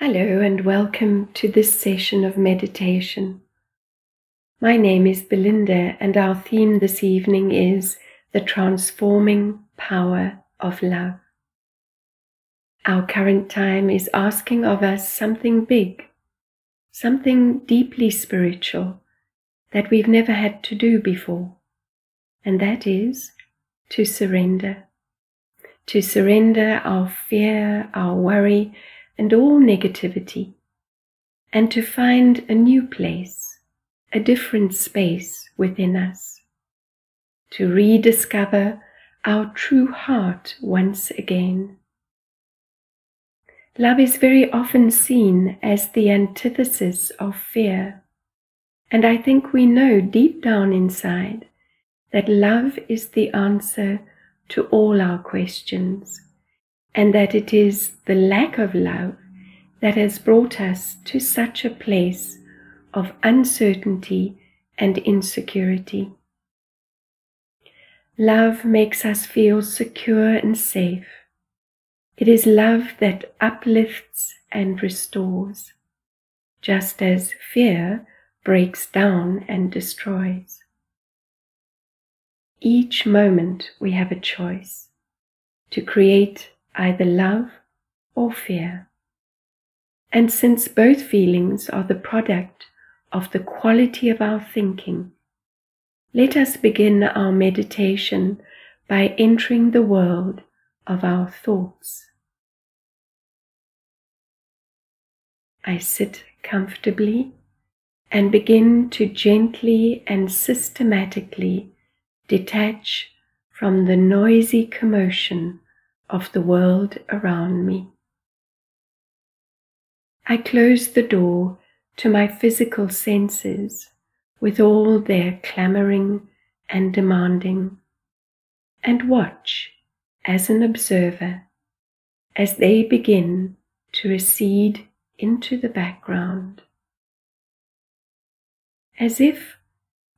Hello and welcome to this session of meditation. My name is Belinda and our theme this evening is the transforming power of love. Our current time is asking of us something big, something deeply spiritual that we've never had to do before, and that is to surrender. To surrender our fear, our worry, and all negativity, and to find a new place, a different space within us, to rediscover our true heart once again. Love is very often seen as the antithesis of fear, and I think we know deep down inside that love is the answer to all our questions, and that it is the lack of love that has brought us to such a place of uncertainty and insecurity. Love makes us feel secure and safe. It is love that uplifts and restores, just as fear breaks down and destroys. Each moment we have a choice to create either love or fear. And since both feelings are the product of the quality of our thinking, let us begin our meditation by entering the world of our thoughts. I sit comfortably and begin to gently and systematically detach from the noisy commotion of the world around me. I close the door to my physical senses with all their clamoring and demanding, and watch as an observer as they begin to recede into the background, as if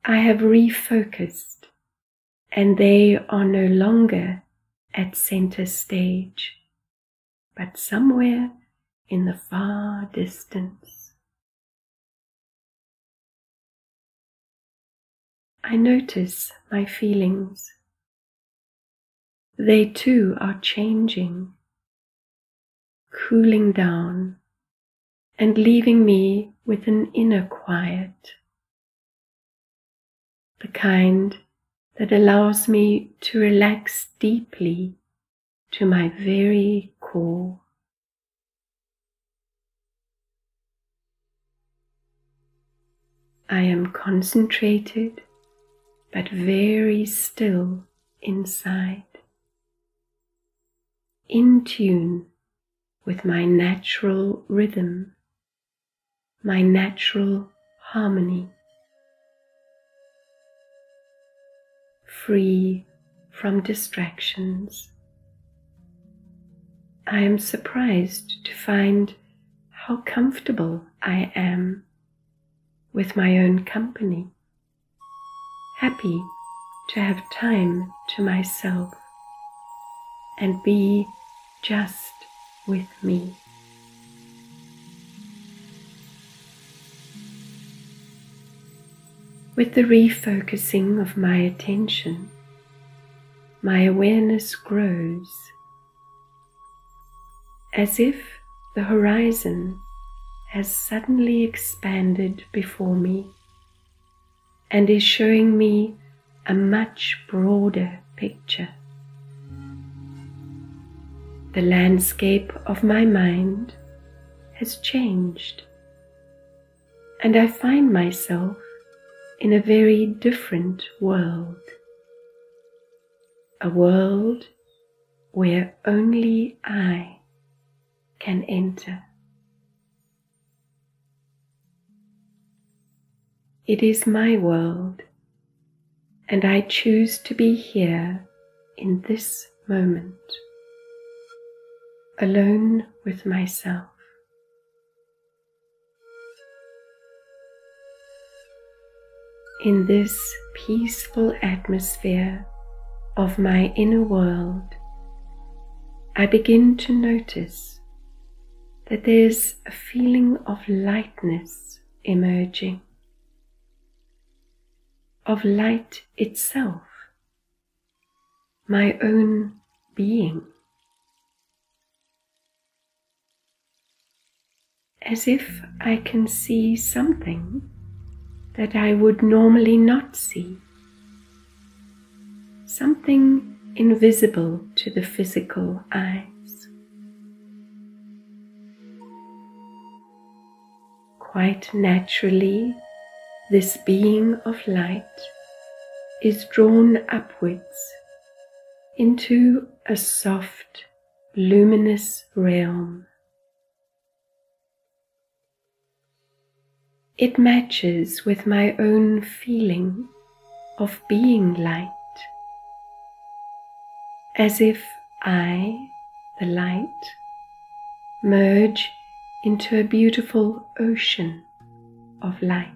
I have refocused and they are no longer at center stage, but somewhere in the far distance. I notice my feelings. They too are changing, cooling down and leaving me with an inner quiet, the kind that allows me to relax deeply to my very core. I am concentrated but very still inside, in tune with my natural rhythm, my natural harmony, free from distractions. I am surprised to find how comfortable I am with my own company, happy to have time to myself and be just with me. With the refocusing of my attention, my awareness grows, as if the horizon has suddenly expanded before me and is showing me a much broader picture. The landscape of my mind has changed, and I find myself in a very different world, a world where only I can enter. It is my world, and I choose to be here in this moment, alone with myself. In this peaceful atmosphere of my inner world, I begin to notice that there's a feeling of lightness emerging, of light itself, my own being, as if I can see something that I would normally not see, something invisible to the physical eyes. Quite naturally, this being of light is drawn upwards into a soft, luminous realm. It matches with my own feeling of being light, as if I, the light, merge into a beautiful ocean of light.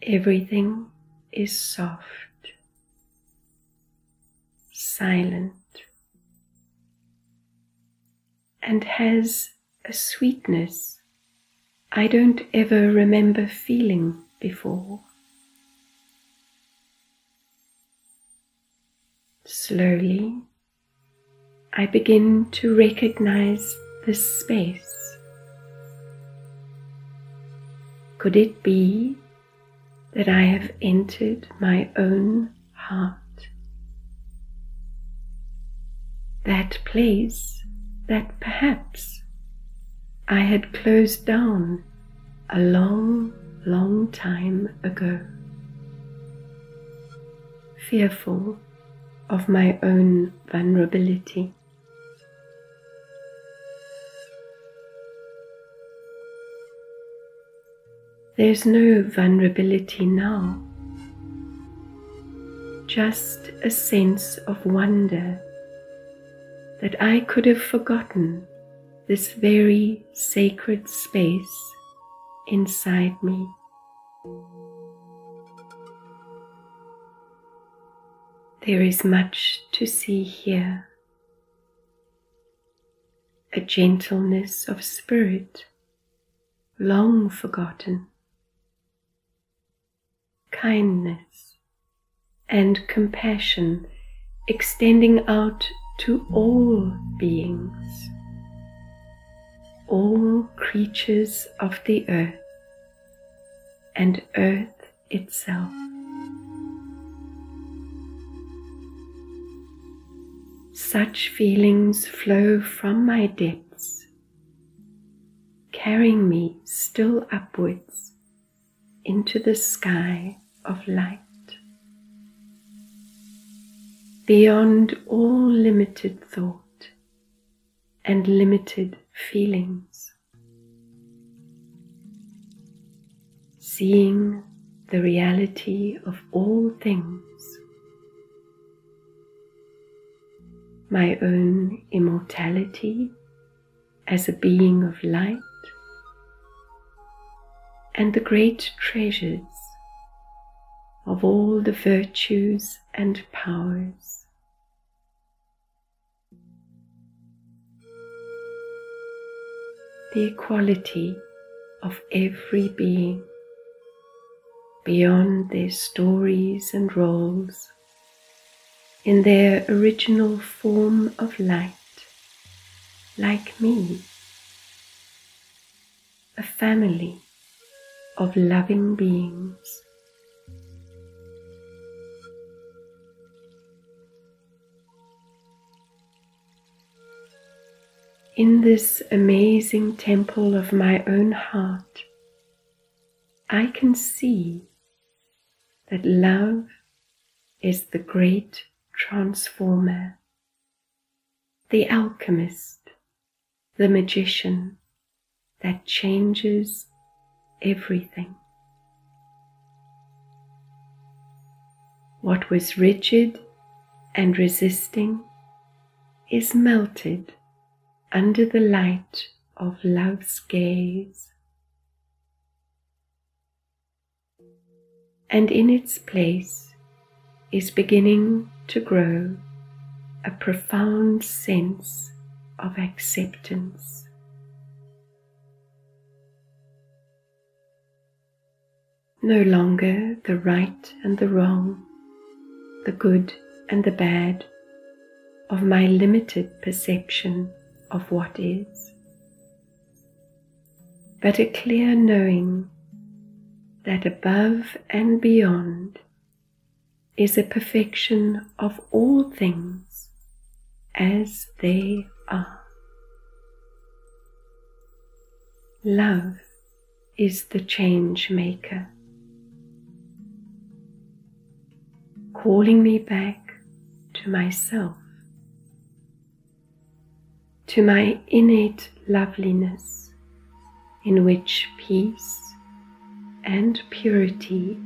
Everything is soft, silent, and has a sweetness I don't ever remember feeling before. Slowly, I begin to recognize this space. Could it be that I have entered my own heart? That place that perhaps I had closed down a long, long time ago, fearful of my own vulnerability. There's no vulnerability now, just a sense of wonder that I could have forgotten this very sacred space inside me. There is much to see here, a gentleness of spirit long forgotten, kindness and compassion extending out to all beings, all creatures of the earth and earth itself. Such feelings flow from my depths, carrying me still upwards into the sky of light, beyond all limited thought and limited feelings, seeing the reality of all things, my own immortality as a being of light, and the great treasures of all the virtues and powers. The equality of every being beyond their stories and roles, in their original form of light, like me, a family of loving beings. In this amazing temple of my own heart, I can see that love is the great transformer, the alchemist, the magician that changes everything. What was rigid and resisting is melted under the light of love's gaze, and in its place is beginning to grow a profound sense of acceptance. No longer the right and the wrong, the good and the bad of my limited perception of what is, but a clear knowing that above and beyond is a perfection of all things as they are. Love is the change maker, calling me back to myself, to my innate loveliness, in which peace and purity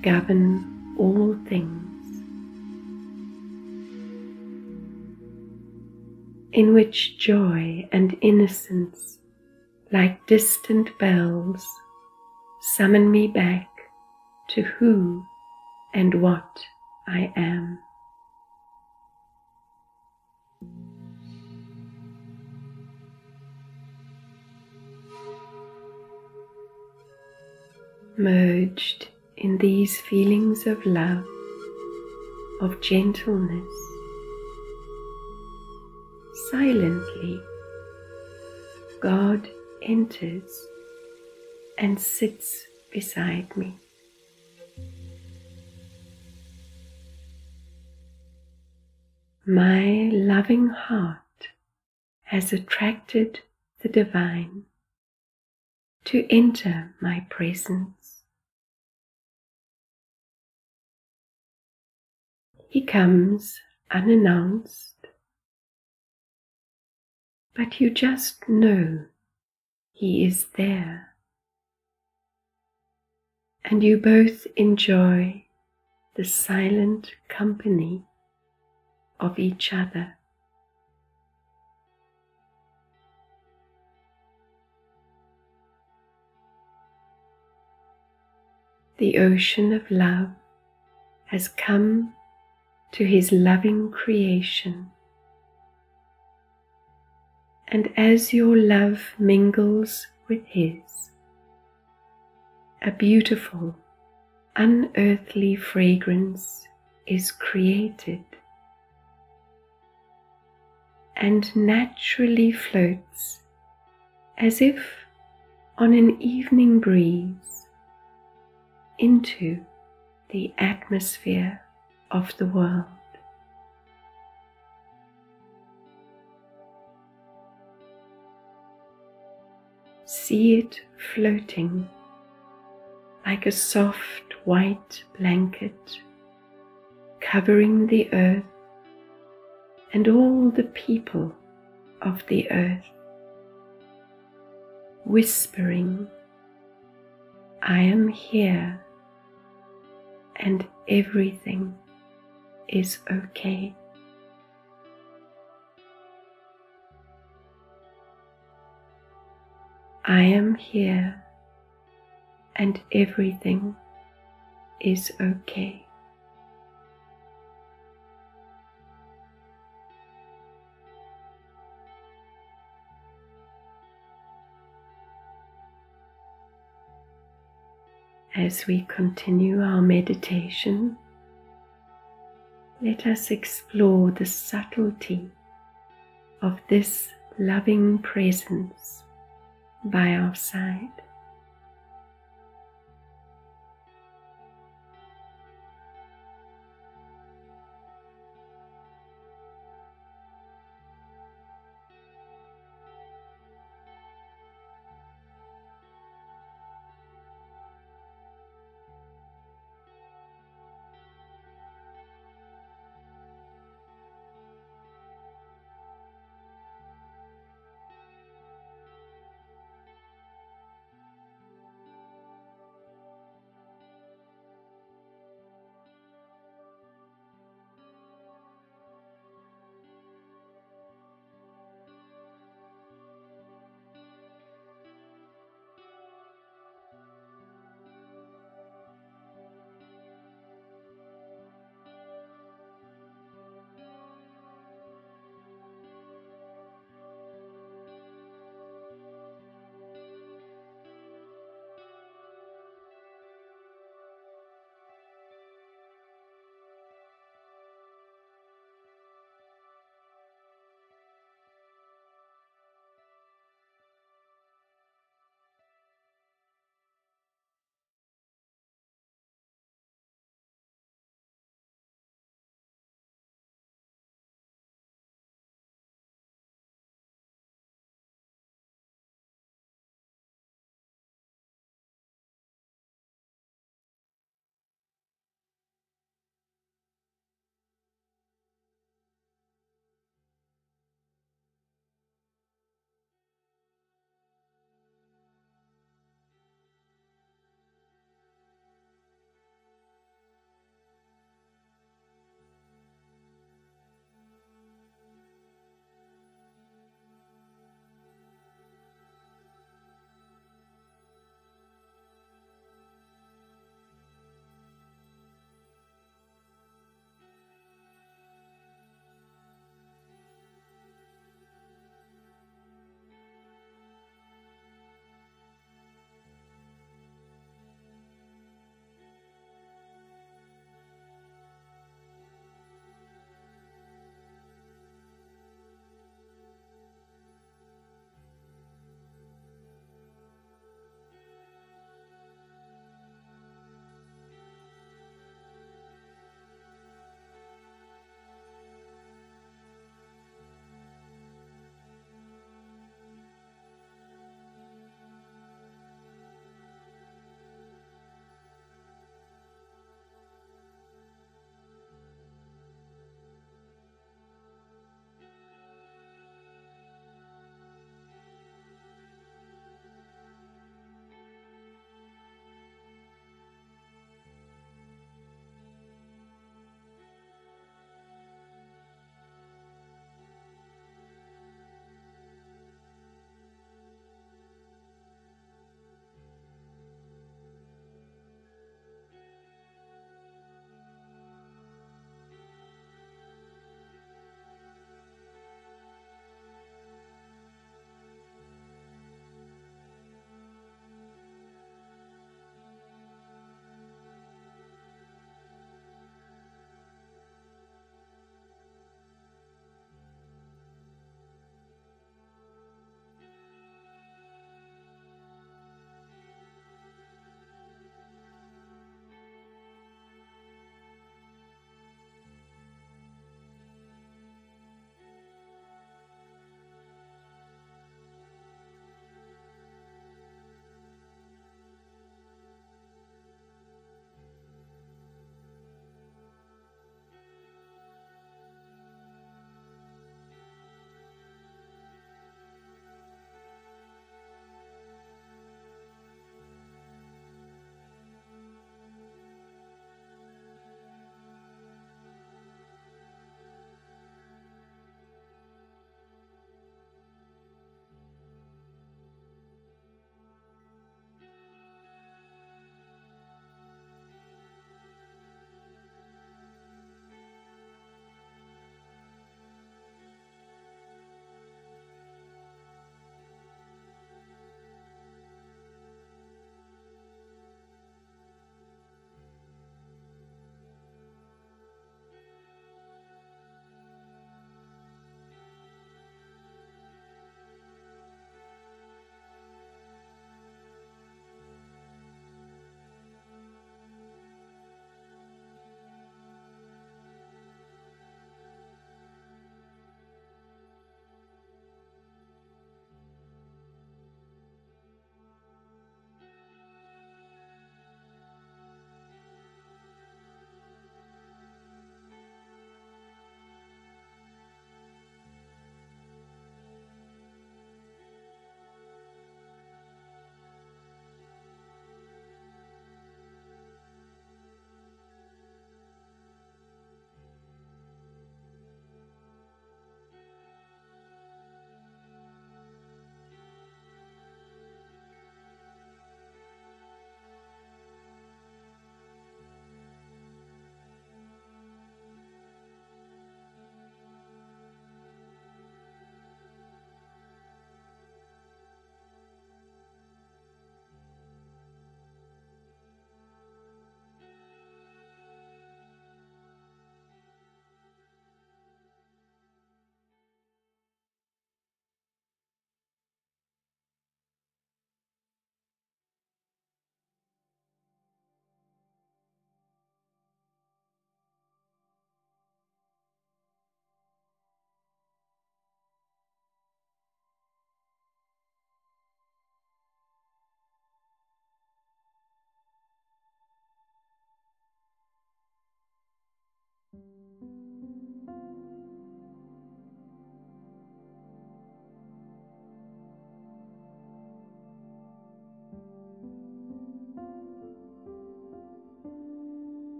govern all things, in which joy and innocence, like distant bells, summon me back to who and what I am. Merged in these feelings of love, of gentleness, silently, God enters and sits beside me. My loving heart has attracted the divine to enter my presence. He comes unannounced, but you just know he is there, and you both enjoy the silent company of each other. The ocean of love has come to his loving creation, and as your love mingles with his, a beautiful, unearthly fragrance is created and naturally floats as if on an evening breeze into the atmosphere of the world. See it floating like a soft white blanket covering the earth and all the people of the earth, whispering, I am here and everything is okay. I am here and everything is okay. As we continue our meditation, let us explore the subtlety of this loving presence by our side.